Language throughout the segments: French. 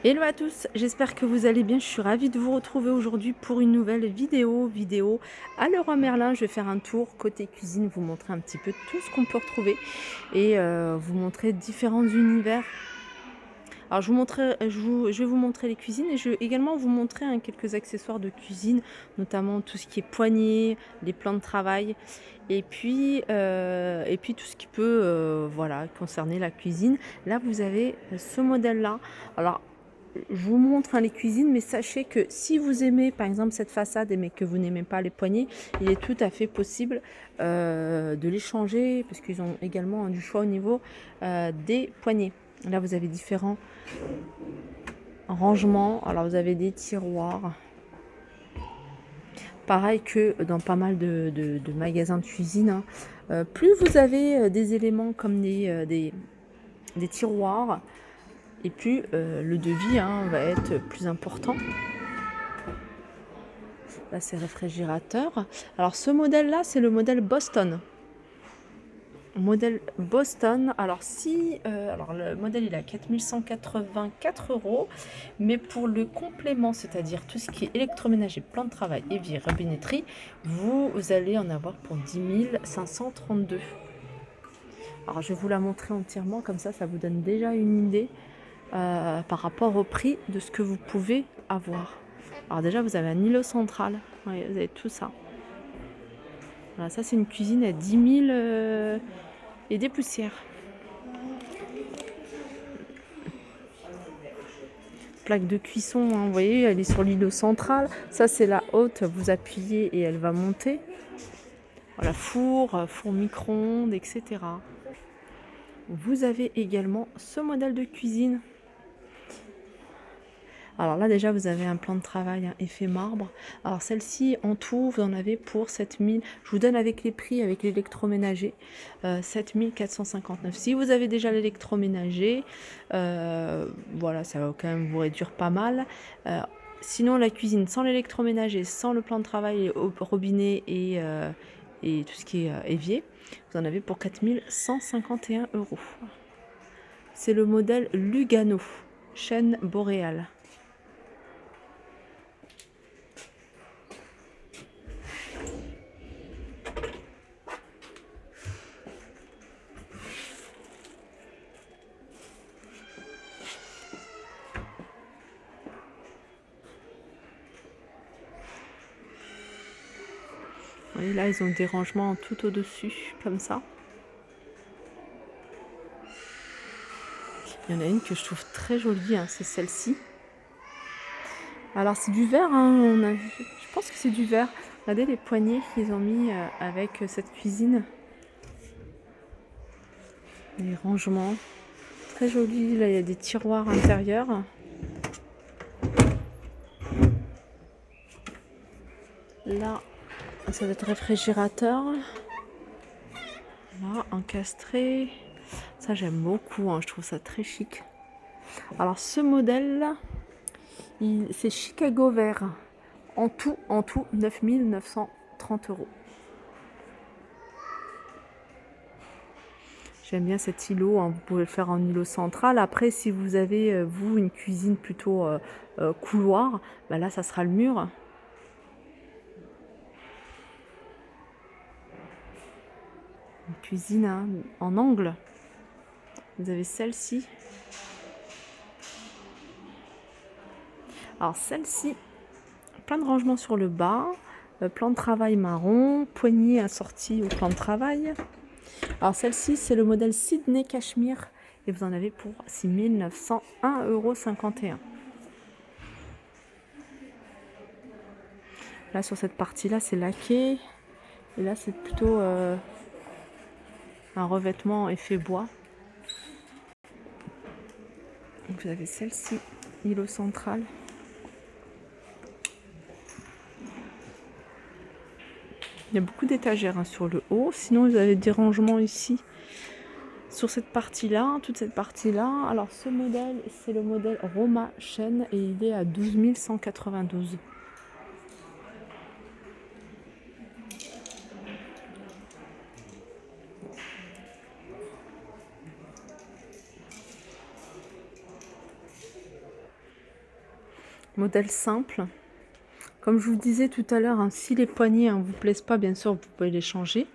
Hello à tous, j'espère que vous allez bien. Je suis ravie de vous retrouver aujourd'hui pour une nouvelle vidéo à Leroy Merlin. Je vais faire un tour côté cuisine, vous montrer un petit peu tout ce qu'on peut retrouver et vous montrer différents univers. Alors je vais vous montrer les cuisines et je vais également vous montrer quelques accessoires de cuisine, notamment tout ce qui est poignée, les plans de travail et puis tout ce qui peut voilà, concerner la cuisine. Là vous avez ce modèle là. Alors je vous montre les cuisines, mais sachez que si vous aimez par exemple cette façade mais que vous n'aimez pas les poignées, il est tout à fait possible de les changer parce qu'ils ont également du choix au niveau des poignées. Là vous avez différents rangements. Alors vous avez des tiroirs. Pareil que dans pas mal de magasins de cuisine. Hein. Plus vous avez des éléments comme des tiroirs, et plus le devis va être plus important. Là, c'est réfrigérateur. Alors, ce modèle-là, c'est le modèle Boston. Modèle Boston. Alors, alors le modèle, il est à 4184 €. Mais pour le complément, c'est-à-dire tout ce qui est électroménager, plan de travail, évier, robinetterie, vous allez en avoir pour 10 532. Alors, je vais vous la montrer entièrement. Comme ça vous donne déjà une idée par rapport au prix de ce que vous pouvez avoir. Alors déjà, vous avez un îlot central. Oui, vous avez tout ça. Voilà, ça, c'est une cuisine à 10 000 et des poussières. Plaque de cuisson, hein, vous voyez, elle est sur l'îlot central. Ça, c'est la haute. Vous appuyez et elle va monter. Voilà, four micro-ondes, etc. Vous avez également ce modèle de cuisine. Alors là déjà vous avez un plan de travail effet marbre. Alors celle-ci en tout vous en avez pour 7000. Je vous donne avec les prix, avec l'électroménager, 7459. Si vous avez déjà l'électroménager, voilà, ça va quand même vous réduire pas mal. Sinon la cuisine sans l'électroménager, sans le plan de travail au robinet et tout ce qui est évier, vous en avez pour 4151 €. C'est le modèle Lugano, chaîne boréale. Vous voyez, là, ils ont des rangements tout au-dessus, comme ça. Il y en a une que je trouve très jolie, c'est celle-ci. Alors, c'est du verre, je pense que c'est du verre. Regardez les poignées qu'ils ont mis avec cette cuisine. Les rangements. Très joli. Là, il y a des tiroirs intérieurs. Là, ça doit être réfrigérateur. Là, encastré. Ça, j'aime beaucoup. Je trouve ça très chic. Alors, ce modèle-là, c'est Chicago vert. En tout 9 930 €. J'aime bien cet îlot, vous pouvez le faire en îlot central. Après, si vous avez, vous, une cuisine plutôt couloir, là, ça sera le mur. Une cuisine en angle. Vous avez celle-ci. Alors, celle-ci, plein de rangements sur le bas, plan de travail marron, poignée assortie au plan de travail. Alors, celle-ci, c'est le modèle Sydney Cachemire et vous en avez pour 6 901,51 €. Là, sur cette partie-là, c'est laqué. Et là, c'est plutôt un revêtement effet bois. Vous avez celle-ci, îlot central. Il y a beaucoup d'étagères sur le haut. Sinon, vous avez des rangements ici sur cette partie-là, toute cette partie-là. Alors, ce modèle, c'est le modèle Roma Chaîne et il est à 12 192. Modèle simple. Comme je vous disais tout à l'heure, hein, si les poignées ne vous plaisent pas, bien sûr, vous pouvez les changer.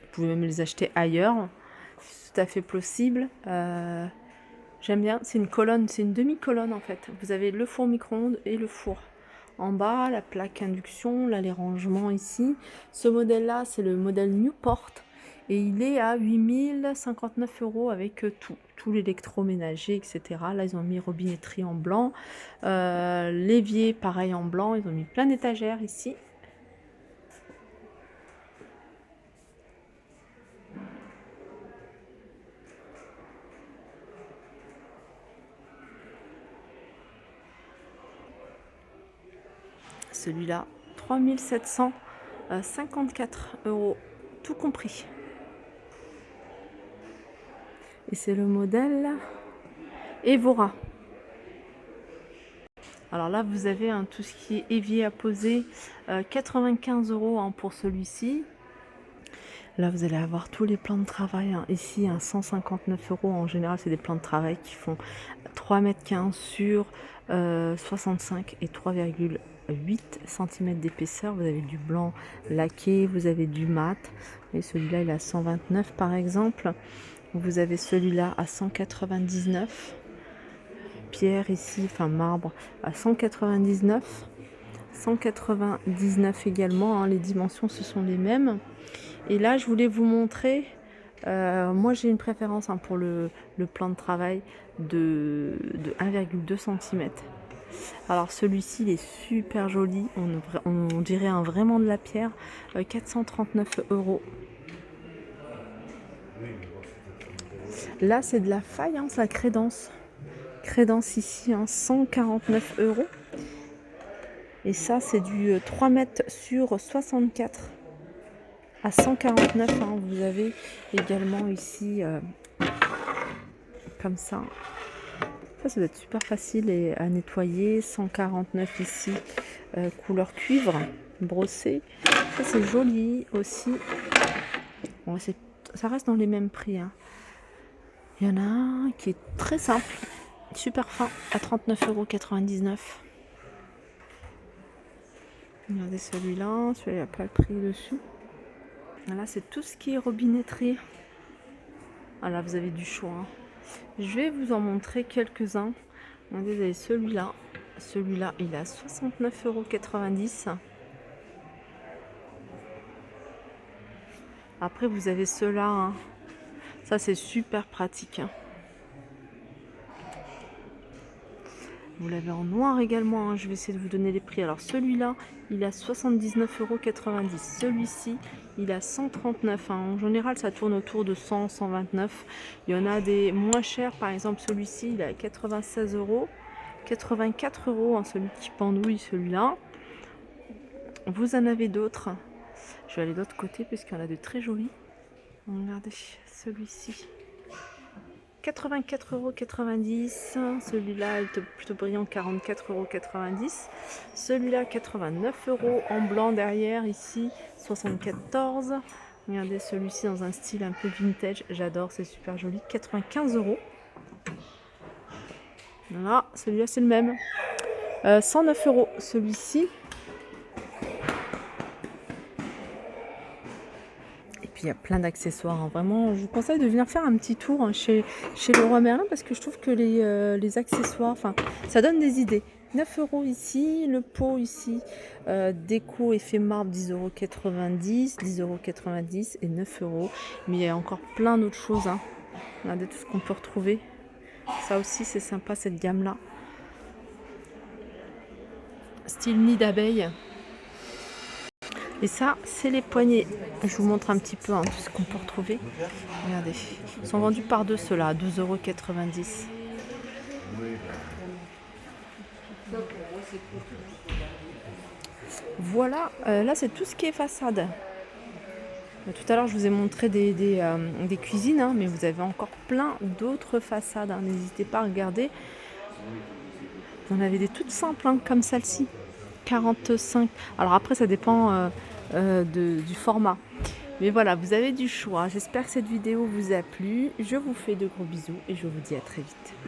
Vous pouvez même les acheter ailleurs. C'est tout à fait possible. J'aime bien. C'est une colonne, c'est une demi-colonne en fait. Vous avez le four micro-ondes et le four. En bas, la plaque induction, là les rangements ici. Ce modèle-là, c'est le modèle Newport. Et il est à 8059 € avec tout l'électroménager, etc. Là, ils ont mis robinetterie en blanc. L'évier, pareil en blanc. Ils ont mis plein d'étagères ici. Celui-là, 3754 €, tout compris. Et c'est le modèle Evora. Alors là, vous avez tout ce qui est évier à poser, 95 € pour celui-ci. Là, vous allez avoir tous les plans de travail. Ici, 159 €. En général, c'est des plans de travail qui font 3,15 m sur 65 et 3,8 cm d'épaisseur. Vous avez du blanc laqué, vous avez du mat. Et celui-là, il est à 129 par exemple. Vous avez celui-là à 199. Pierre ici, enfin marbre, à 199. 199 également. Les dimensions, ce sont les mêmes. Et là, je voulais vous montrer, moi j'ai une préférence pour le plan de travail de 1,2 cm. Alors celui-ci, il est super joli, on dirait vraiment de la pierre, 439 €. Là, c'est de la faille, c'est la crédence. Crédence ici, 149 €. Et ça, c'est du 3 m sur 64. À 149, vous avez également ici comme ça. Ça doit être super facile à nettoyer. 149 ici, couleur cuivre, brossé. Ça c'est joli aussi. Bon, ça reste dans les mêmes prix. Il y en a un qui est très simple, super fin, à 39,99 €. Regardez celui-là, celui-là il n'y a pas le prix dessus. Là, c'est tout ce qui est robinetterie. Là, vous avez du choix. Je vais vous en montrer quelques-uns. Vous avez celui-là. Celui-là, il est à 69,90 €. Après, vous avez ceux-là. Ça, c'est super pratique. Vous l'avez en noir également. Je vais essayer de vous donner les prix. Alors, celui-là, il est à 79,90 €. Celui-ci, il est à 139 €. En général, ça tourne autour de 100, 129. Il y en a des moins chers. Par exemple, celui-ci, il est à 96 €. 84 €, celui qui pendouille, celui-là. Vous en avez d'autres. Je vais aller de l'autre côté puisqu'il y en a de très jolis. Regardez celui-ci. 84,90 €. Celui-là est plutôt brillant, 44,90 €. Celui-là, 89 € en blanc derrière, ici, 74 €. Regardez celui-ci dans un style un peu vintage. J'adore, c'est super joli. 95 €. Voilà, celui-là, c'est le même. 109 € celui-ci. Il y a plein d'accessoires. Vraiment, je vous conseille de venir faire un petit tour chez Leroy Merlin parce que je trouve que les accessoires, ça donne des idées. 9 € ici, le pot ici, déco effet marbre, 10,90 €, 10,90 € et 9 €. Mais il y a encore plein d'autres choses. Regardez tout ce qu'on peut retrouver. Ça aussi, c'est sympa cette gamme-là. Style nid d'abeille. Et ça, c'est les poignées. Je vous montre un petit peu tout ce qu'on peut retrouver. Regardez, ils sont vendus par deux ceux-là, à 12,90 €. Voilà, là c'est tout ce qui est façade. Tout à l'heure, je vous ai montré des cuisines, mais vous avez encore plein d'autres façades. N'hésitez pas à regarder. Vous en avez des toutes simples, comme celle-ci. 45. Alors après, ça dépend du format. Mais voilà, vous avez du choix. J'espère que cette vidéo vous a plu. Je vous fais de gros bisous et je vous dis à très vite.